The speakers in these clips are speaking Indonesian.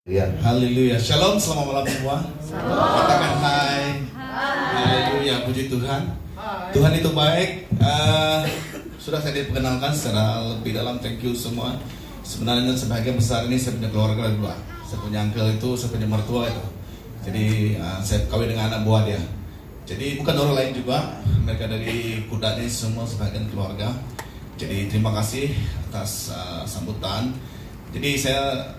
Ya, haleluya. Shalom, selamat malam semua. Katakan hai. Haleluya, puji Tuhan. Tuhan itu baik. Sudah saya diperkenalkan secara lebih dalam. Thank you semua. Sebenarnya sebagian besar ini saya punya keluarga dua. Saya punya uncle itu, saya punya mertua itu. Jadi saya kawin dengan anak buah dia. Jadi bukan orang lain juga. Mereka dari Kudani semua sebagian keluarga. Jadi terima kasih atas sambutan. Jadi saya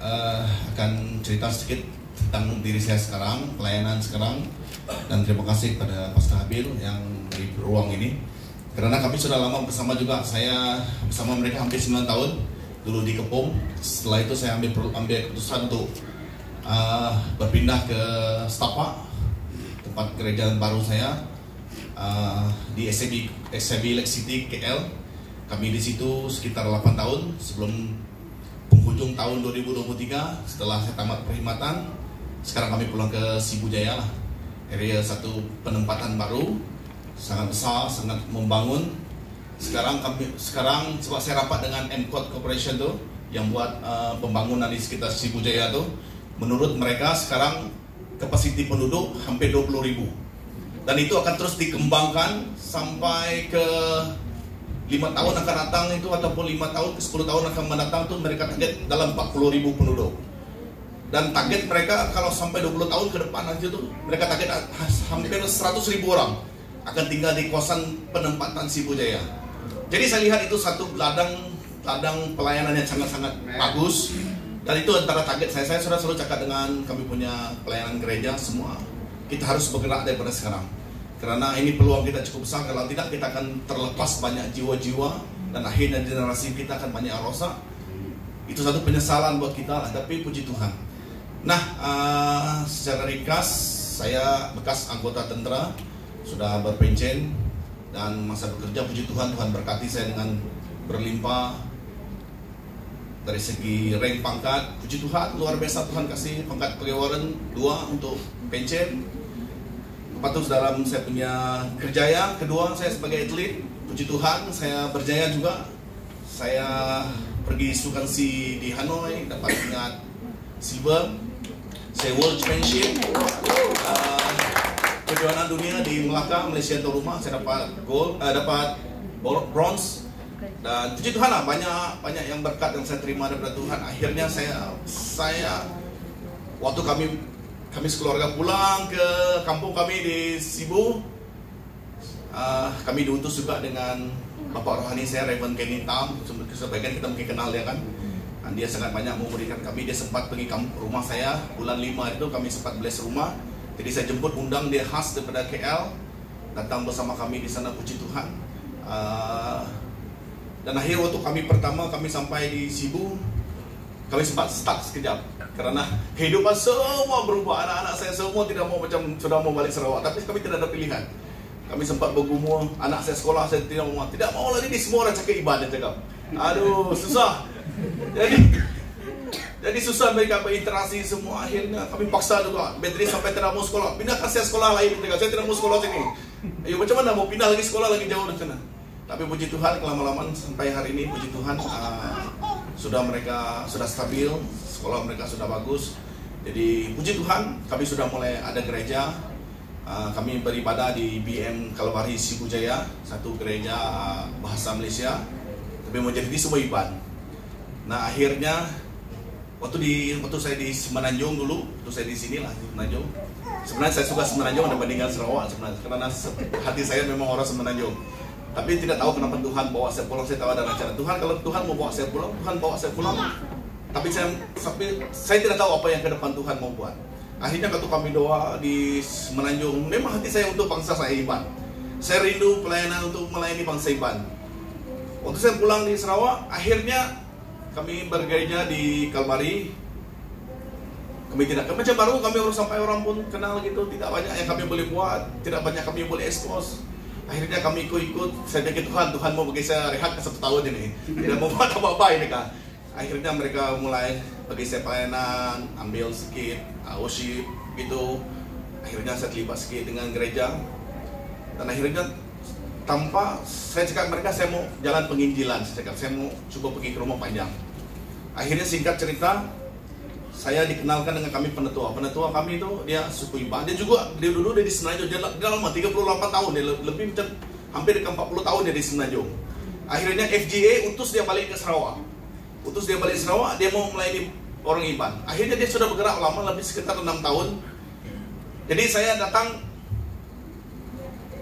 akan cerita sedikit tentang diri saya sekarang, pelayanan sekarang, dan terima kasih kepada Pastor Habil yang beri ruang ini. Karena kami sudah lama bersama juga, saya bersama mereka hampir 9 tahun, dulu di Kepom. Setelah itu saya ambil keputusan untuk berpindah ke Stapa, tempat gereja baru saya di SCB Lake City KL. Kami di situ sekitar 8 tahun sebelum penghujung tahun 2023. Setelah saya tamat perkhidmatan, sekarang kami pulang ke Sibujaya lah. Area satu penempatan baru, sangat besar, sangat membangun. Sekarang sebab saya rapat dengan M-Code Corporation tuh yang buat pembangunan di sekitar Sibujaya tuh. Menurut mereka sekarang kapasiti penduduk hampir 20.000. Dan itu akan terus dikembangkan sampai ke 5 tahun akan datang itu, ataupun 5 tahun ke 10 tahun akan mendatang tuh mereka target dalam 40.000 penduduk. Dan target mereka kalau sampai 20 tahun ke depan nanti tuh mereka target hampir 100.000 orang akan tinggal di kawasan penempatan Sibujaya. Jadi saya lihat itu satu ladang pelayanan yang sangat-sangat bagus. Dan itu antara target saya sudah selalu cakap dengan kami punya pelayanan gereja semua, kita harus bergerak daripada sekarang. Karena ini peluang kita cukup besar. Kalau tidak kita akan terlepas banyak jiwa-jiwa, dan akhirnya generasi kita akan banyak rosak. Itu satu penyesalan buat kita lah, tapi puji Tuhan. Nah, secara ringkas, saya bekas anggota tentara, sudah berpensiun dan masa bekerja. Puji Tuhan, Tuhan berkati saya dengan berlimpah dari segi rank pangkat. Puji Tuhan, luar biasa Tuhan kasih pangkat pegawai 2 untuk pensiun. Terus dalam saya punya kerjaya kedua, saya sebagai atlet, puji Tuhan saya berjaya juga. Saya pergi Sukansi di Hanoi, dapat tingkat silver. Saya World Championship kejuaraan dunia di Melaka, Malaysia tuan rumah, saya dapat gold, dapat bronze. Dan puji Tuhan lah, banyak yang berkat yang saya terima daripada Tuhan. Akhirnya saya waktu kami sekeluarga pulang ke kampung kami di Sibu, kami diutus juga dengan Bapak Rohani saya, Reverend Kenny Tam. Sebagian kita mungkin kenal dia kan. Dan dia sangat banyak memberikan kami. Dia sempat pergi rumah saya bulan 5 itu, kami sempat bless rumah. Jadi saya jemput, undang dia khas daripada KL, datang bersama kami di sana, puji Tuhan. Dan akhir waktu kami sampai di Sibu, kami sempat stuck sekejap karena kehidupan semua berubah. Anak-anak saya semua tidak mau, macam sudah mau balik Sarawak, tapi kami tidak ada pilihan. Kami sempat bergumul, anak saya sekolah, saya tidak mau lagi. Ini semua orang cakap ibadah, cakap aduh susah. Jadi susah mereka berinteraksi semua. Akhirnya kami paksa juga, Beatrice sampai tidak mau sekolah, pindahkan saya sekolah lain. Saya tidak mau sekolah sini. Ayo macam mana mau pindah lagi sekolah lagi jauh dari sana. Tapi puji Tuhan, kelama-lamaan sampai hari ini puji Tuhan, mereka sudah stabil, sekolah mereka sudah bagus. Jadi puji Tuhan, kami sudah mulai ada gereja. Kami beribadah di BM Kalvari Sibujaya, satu gereja bahasa Malaysia, tapi menjadi semua iban. Nah akhirnya waktu saya di Semenanjung dulu, waktu saya di sini lah di Semenanjung. Sebenarnya saya suka Semenanjung dibandingkan Sarawak sebenarnya, karena hati saya memang orang Semenanjung. Tapi tidak tahu kenapa Tuhan bawa saya pulang. Saya tahu ada rencana Tuhan, kalau Tuhan mau bawa saya pulang, Tuhan bawa saya pulang. Tapi saya tidak tahu apa yang ke depan Tuhan mau buat. Akhirnya waktu kami doa di Semenanjung, memang hati saya untuk bangsa saya Iban. Saya rindu pelayanan untuk melayani bangsa Iban. Waktu saya pulang di Sarawak, akhirnya kami bergereja di Kalvari. Macam baru kami harus sampai orang pun kenal gitu. Tidak banyak yang kami boleh buat, tidak banyak kami boleh expose. Akhirnya kami ikut. Saya pikir Tuhan mau bagi saya rehat ke 1 tahun ini, tidak mau buat apa-apa ini kan. Akhirnya mereka mulai bagi saya pelayanan, ambil sedikit worship gitu. Akhirnya saya terlibat sedikit dengan gereja. Dan akhirnya tanpa saya cakap mereka, saya mau jalan penginjilan. Saya mau coba pergi ke rumah panjang. Akhirnya singkat cerita, saya dikenalkan dengan kami penetua. Penetua kami itu dia suku Iban. Dia dulu dia di Semenanjung. Dia lama 38 tahun. Dia lebih macam hampir ke 40 tahun dia di Semenanjung. Akhirnya FGA utus dia balik ke Sarawak. Dia mau melayani orang Iban. Akhirnya dia sudah bergerak lama, lebih sekitar 6 tahun. Jadi saya datang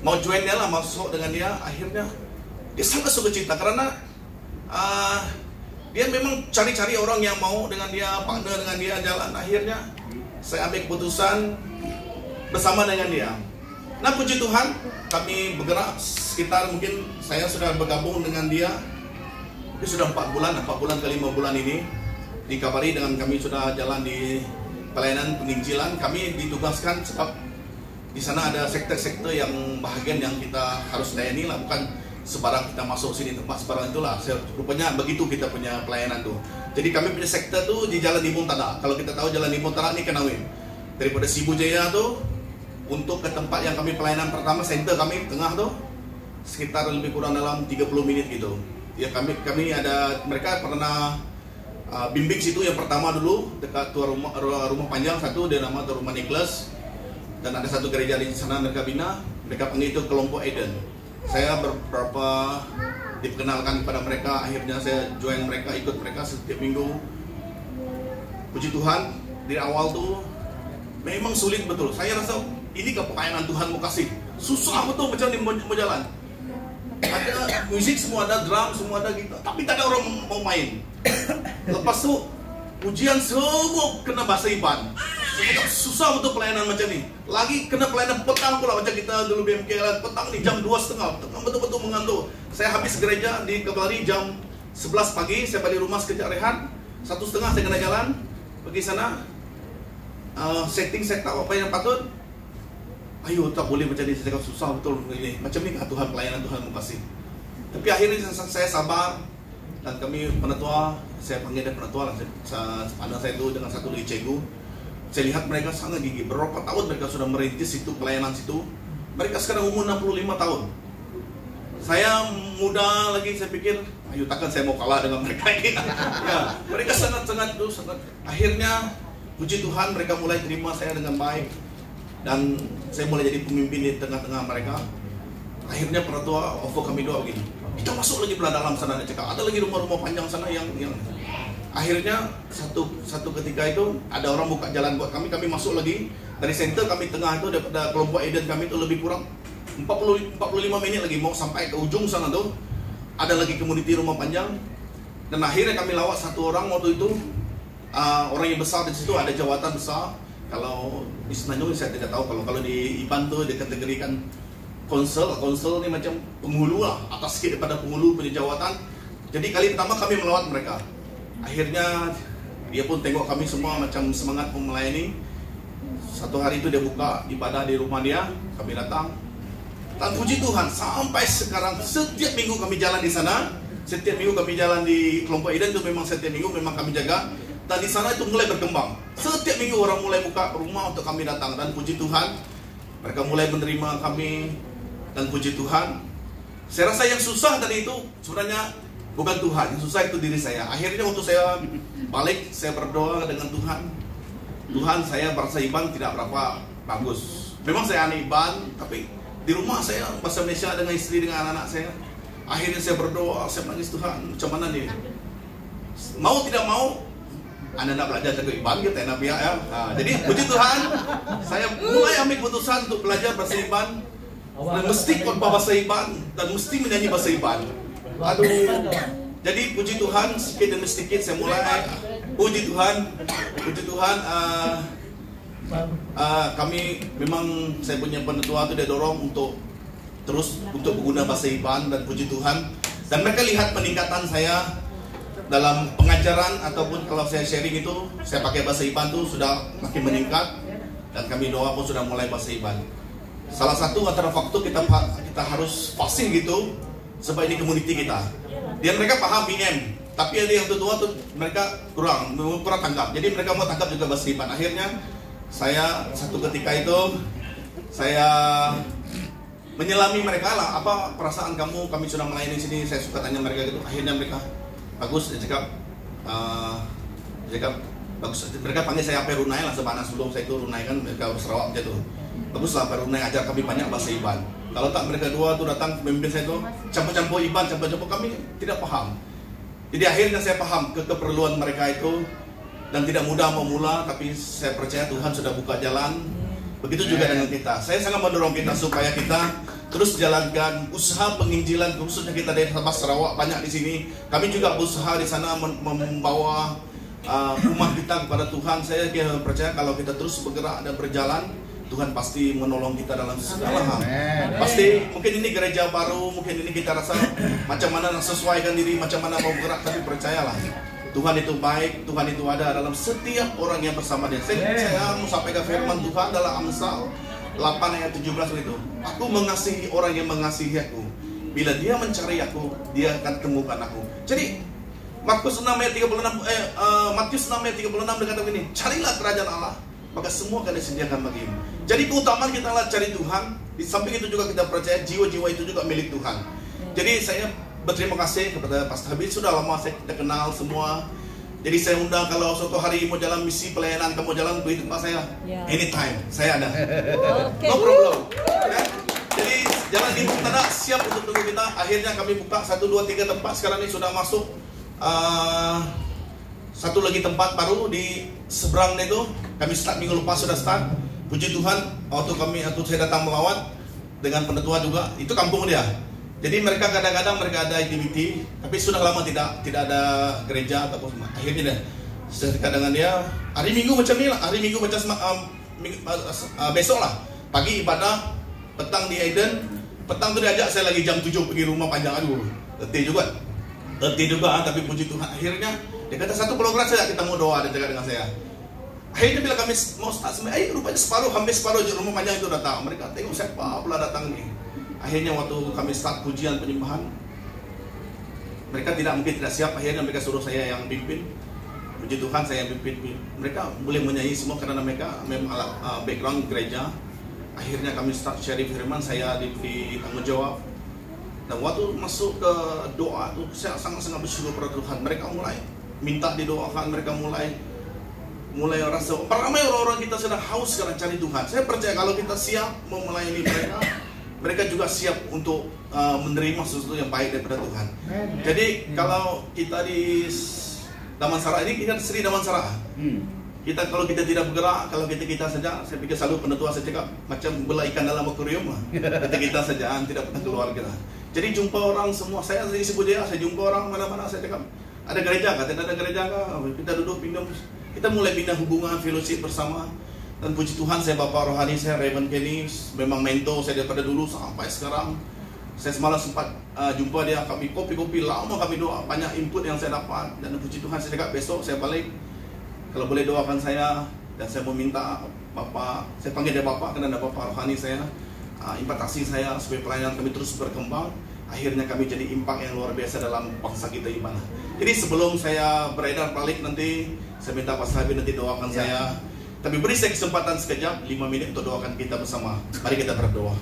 mau join dia lah, masuk dengan dia. Akhirnya dia sangat suka cita karena dia memang cari-cari orang yang mau dengan dia, partner dengan dia jalan. Akhirnya saya ambil keputusan bersama dengan dia. Nah, puji Tuhan, kami bergerak sekitar mungkin saya sudah bergabung dengan dia. Ini sudah 4 bulan ke 5 bulan ini. Dikabari dengan kami sudah jalan di pelayanan penginjilan. Kami ditugaskan sebab di sana ada sektor-sektor yang bahagian yang kita harus layani lah, bukan sebarang kita masuk sini tempat sebarang itulah. Rupanya begitu kita punya pelayanan tuh. Jadi kami punya sektor tuh di Jalan Limbung Tanah. Kalau kita tahu Jalan Limbung Tanah ini Kenawin. Daripada Sibu Jaya tuh untuk ke tempat yang kami pelayanan pertama, center kami tengah tuh sekitar lebih kurang dalam 30 menit gitu. Ya kami ada, mereka pernah bimbing situ yang pertama dulu dekat tua rumah panjang satu, dia nama tua rumah Nicholas, dan ada satu gereja di sana mereka bina, mereka panggil itu kelompok Eden. Saya beberapa dikenalkan kepada mereka, akhirnya saya join mereka, ikut mereka setiap minggu. Puji Tuhan, di awal tuh memang sulit betul. Saya rasa ini kepayangan Tuhan mau kasih, susah betul macam ni mau jalan. Ada musik semua, ada drum semua, ada gitar, tapi tak ada orang mau main. Lepas tu ujian semua kena bahasa Iban. Susah betul pelayanan macam ni. Lagi kena pelayanan petang pula, macam kita dulu BMK petang ni jam 2:30, petang betul-betul mengantuk. Saya habis gereja di Kebari jam 11 pagi, saya balik rumah sekejap rehat. 1:30 saya kena jalan pergi sana, setting set up apa yang patut. Ayo, tak boleh macam ni, saya cakap susah betul ini. Macam ni Tuhan, pelayanan Tuhan mau kasih. Tapi akhirnya saya sabar, dan kami penetua, saya panggil dia penetua lah, pandang saya itu dengan satu lagi cikgu. Saya lihat mereka sangat gigih. Berapa tahun mereka sudah merintis itu pelayanan situ. Mereka sekarang umur 65 tahun. Saya muda lagi, saya pikir, ayo takkan saya mau kalah dengan mereka ini. Ya, mereka sangat. Akhirnya, puji Tuhan, mereka mulai terima saya dengan baik. Dan saya mulai jadi pemimpin di tengah-tengah mereka. Akhirnya penetua offer kami doa begini, kita masuk lagi belah dalam sana. Dia cakap, ada lagi rumah-rumah panjang sana yang akhirnya satu ketika itu ada orang buka jalan buat kami masuk lagi dari center kami tengah itu, daripada kelompok Eden kami itu lebih kurang 45 menit lagi mau sampai ke ujung sana tuh ada lagi komuniti rumah panjang. Dan akhirnya kami lawat satu orang waktu itu, orang yang besar di situ, ada jawatan besar. Kalau di Semenanjung saya tidak tahu, kalau di Iban tuh dikategorikan konsel ni macam penghulu lah, atas sikit daripada penghulu punya jawatan. Jadi kali pertama kami melawat mereka. Akhirnya dia pun tengok kami semua macam semangat melayani. Satu hari itu dia buka ibadah di rumah dia, kami datang. Dan puji Tuhan, sampai sekarang setiap minggu kami jalan di sana. Setiap minggu kami jalan di kelompok Eden itu memang setiap minggu memang kami jaga. Dan di sana itu mulai berkembang. Setiap minggu orang mulai buka rumah untuk kami datang. Dan puji Tuhan, mereka mulai menerima kami. Dan puji Tuhan, saya rasa yang susah tadi itu sebenarnya bukan Tuhan, yang susah itu diri saya. Akhirnya waktu saya balik, saya berdoa dengan Tuhan. Tuhan, saya bahasa Iban tidak berapa bagus. Memang saya anak Iban, tapi di rumah saya bahasa Malaysia dengan istri, dengan anak-anak saya. Akhirnya saya berdoa, saya menangis, Tuhan, macam mana nih? Mau tidak mau, Anda nak belajar cakap Iban kita nak biar ya. Jadi puji Tuhan, saya mulai ambil keputusan untuk belajar bahasa Iban. Dan mesti khotbah bahasa Iban dan mesti menyanyi bahasa Iban. Aduh. Jadi puji Tuhan, sedikit demi sedikit saya mulai. Puji Tuhan, kami memang, saya punya penetua itu dia dorong untuk terus untuk berguna bahasa Iban, dan puji Tuhan. Dan mereka lihat peningkatan saya dalam pengajaran ataupun kalau saya sharing itu, saya pakai bahasa Iban itu sudah makin meningkat, dan kami doa pun sudah mulai bahasa Iban. Salah satu antara faktor kita harus fasih gitu, sebab ini komuniti kita. Dia mereka paham BM, tapi ada yang tua tuh mereka kurang tangkap. Jadi mereka mau tangkap juga bahasa Iban. Akhirnya saya satu ketika itu saya menyelami mereka lah, apa perasaan kamu, kami sudah melayani sini. Saya suka tanya mereka gitu. Akhirnya mereka bagus, dia cakap bagus. Mereka panggil saya Perunai lah, sebana sebelum saya itu Runai kan mereka Sarawak aja tuh. Baguslah Perunai, ajar kami banyak bahasa Iban. Kalau tak mereka dua tuh datang pemimpin saya tuh campur-campur Iban, campur-campur, kami tidak paham. Jadi akhirnya saya paham keperluan mereka itu, dan tidak mudah memula, tapi saya percaya Tuhan sudah buka jalan. Begitu juga dengan kita. Saya sangat mendorong kita supaya kita terus jalankan usaha penginjilan, khususnya kita dari Sabah Sarawak banyak di sini. Kami juga berusaha di sana membawa umat kita kepada Tuhan. Saya percaya kalau kita terus bergerak dan berjalan, Tuhan pasti menolong kita dalam segala hal. Pasti mungkin ini gereja baru, mungkin ini kita rasa macam mana sesuaikan diri, macam mana mau bergerak, tapi percayalah Tuhan itu baik, Tuhan itu ada dalam setiap orang yang bersama dia. Saya mau sampaikan firman Tuhan dalam Amsal 8 ayat 17 itu. Aku mengasihi orang yang mengasihi aku. Bila dia mencari aku, dia akan temukan aku. Jadi Matius 6 ayat 36 berkata begini, carilah kerajaan Allah, maka semua akan disediakan bagimu. Jadi keutamaan kita adalah cari Tuhan. Di samping itu juga kita percaya jiwa-jiwa itu juga milik Tuhan. Jadi saya berterima kasih kepada Pastor Habib, sudah lama kita kenal semua. Jadi saya undang kalau suatu hari mau jalan misi pelayanan, kamu jalan ke tempat saya, anytime saya ada, no problem. Ya? Jadi jangan di tanda siap untuk tunggu kita. Akhirnya kami buka 1, 2, 3 tempat. Sekarang ini sudah masuk satu lagi tempat baru di seberang itu. Kami start minggu lepas sudah start. Puji Tuhan, waktu saya datang melawat dengan penetua juga, itu kampung dia. Jadi mereka kadang-kadang mereka ada activity, tapi sudah lama tidak ada gereja ataupun akhirnya deh. Saya dengan dia hari Minggu macam ni lah, hari Minggu macam besok lah, pagi ibadah, petang di Eden, petang tu diajak saya lagi jam 7 pergi rumah panjang, aduh, letih juga, tapi puji Tuhan akhirnya dia kata satu program saja kita mau doa, dia cakap dengan saya. Akhirnya bila kami mau start semuanya, rupanya hampir separuh rumah panjang itu datang. Mereka tengok siapa pula datang ni. Akhirnya waktu kami start pujian penyembahan, mereka mungkin tidak siap. Akhirnya mereka suruh saya yang pimpin. Puji Tuhan saya yang pimpin. Mereka boleh menyanyi semua karena mereka memang background gereja. Akhirnya kami start sharing firman, saya diberi tanggung jawab. Dan waktu masuk ke doa itu saya sangat-sangat bersyukur pada Tuhan. Mereka mulai minta didoakan, mereka mulai rasa ramai orang-orang kita sudah haus sekarang cari Tuhan. Saya percaya kalau kita siap mau melayani mereka juga siap untuk menerima sesuatu yang baik daripada Tuhan. Jadi kalau kita di Damansara ini, kita Sri Damansara. Kita kalau kita tidak bergerak, kalau kita saja, saya pikir selalu penetua saya cakap macam bela ikan dalam akuarium lah. Kita saja tidak pernah keluar kita. Jadi jumpa orang semua, saya disebut dia, saya jumpa orang mana-mana, saya cakap ada gereja kah? Tidak ada gereja kah? Kita duduk pindah, kita mulai pindah hubungan fellowship bersama. Dan puji Tuhan saya Bapak Rohani saya Raven Kenny memang mentor saya daripada dulu sampai sekarang. Saya semalam sempat jumpa dia, kami kopi-kopi lama, kami doa, banyak input yang saya dapat. Dan puji Tuhan saya cakap besok saya balik, kalau boleh doakan saya. Dan saya meminta Bapak, saya panggil dia Bapak karena ada Bapak Rohani saya, impatasi saya supaya pelayanan kami terus berkembang. Akhirnya kami jadi impak yang luar biasa dalam bangsa kita Ibanah. Jadi sebelum saya beredar balik nanti, saya minta Pak Sahabi nanti doakan saya. Tapi beri saya kesempatan sekejap 5 menit untuk doakan kita bersama. Mari kita berdoa.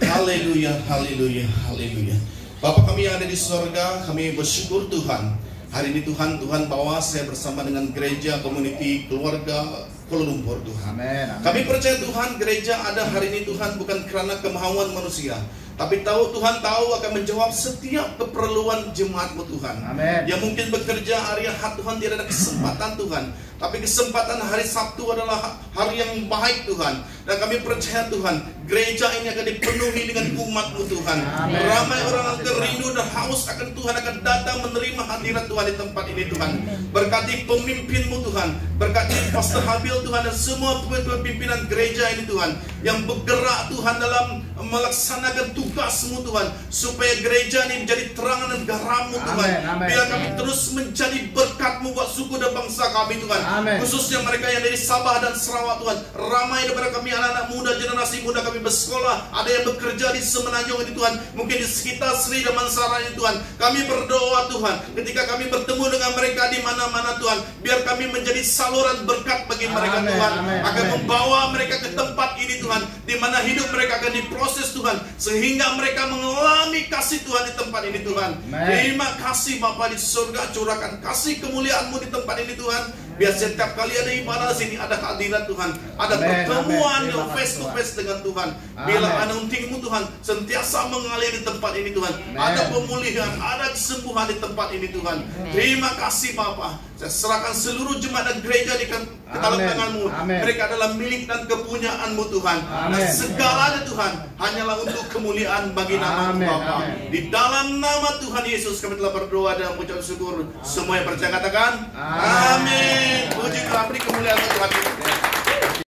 Haleluya, haleluya, haleluya. Bapa kami yang ada di surga, kami bersyukur Tuhan. Hari ini Tuhan bawa saya bersama dengan gereja, community, keluarga Kuala Lumpur Tuhan. Amen, amen. Kami percaya Tuhan gereja ada hari ini Tuhan bukan kerana kemauan manusia, tapi Tuhan tahu akan menjawab setiap keperluan jemaat-Mu Tuhan. Amen. Yang mungkin bekerja hari Ahad Tuhan tidak ada kesempatan Tuhan, tapi kesempatan hari Sabtu adalah hari yang baik Tuhan. Dan kami percaya Tuhan gereja ini akan dipenuhi dengan umat-Mu Tuhan. Amen. Ramai orang akan rindu dan haus akan Tuhan akan datang menerima hadirat Tuhan di tempat ini Tuhan. Berkati pemimpin-Mu Tuhan, berkati Pastor Habil Tuhan dan semua pimpinan gereja ini Tuhan yang bergerak Tuhan dalam melaksanakan tugas-Mu Tuhan, supaya gereja ini menjadi terangan dan garam-Mu Tuhan. Biar kami terus menjadi berkat-Mu buat suku dan bangsa kami Tuhan. Amen. Khususnya mereka yang dari Sabah dan Sarawak Tuhan. Ramai daripada kami anak-anak muda, generasi muda kami bersekolah, ada yang bekerja di Semenanjung ini Tuhan, mungkin di sekitar Sri Damansara ini Tuhan. Kami berdoa Tuhan, ketika kami bertemu dengan mereka di mana-mana Tuhan, biar kami menjadi saluran berkat bagi mereka Tuhan. Akan membawa mereka ke tempat ini Tuhan, di mana hidup mereka akan diproses Tuhan, sehingga mereka mengalami kasih Tuhan di tempat ini Tuhan. Terima kasih Bapa di surga, curahkan kasih kemuliaan-Mu di tempat ini Tuhan. Biar setiap kali ada ibadah sini ada hadirat Tuhan, ada pertemuan yang face to face dengan Tuhan. Bila anointing-Mu Tuhan sentiasa mengalir di tempat ini Tuhan. Ada pemulihan, ada kesembuhan di tempat ini Tuhan. Terima kasih Bapa. Saya serahkan seluruh jemaat dan gereja di dalam tangan-Mu. Mereka adalah milik dan kepunyaan-Mu Tuhan. Dan segalanya Tuhan hanyalah untuk kemuliaan bagi nama-Mu Bapa. Di dalam nama Tuhan Yesus kami telah berdoa dan mengucap syukur. Semua yang percaya katakan amin. Puji Tuhan, beri kemuliaan untuk Tuhan.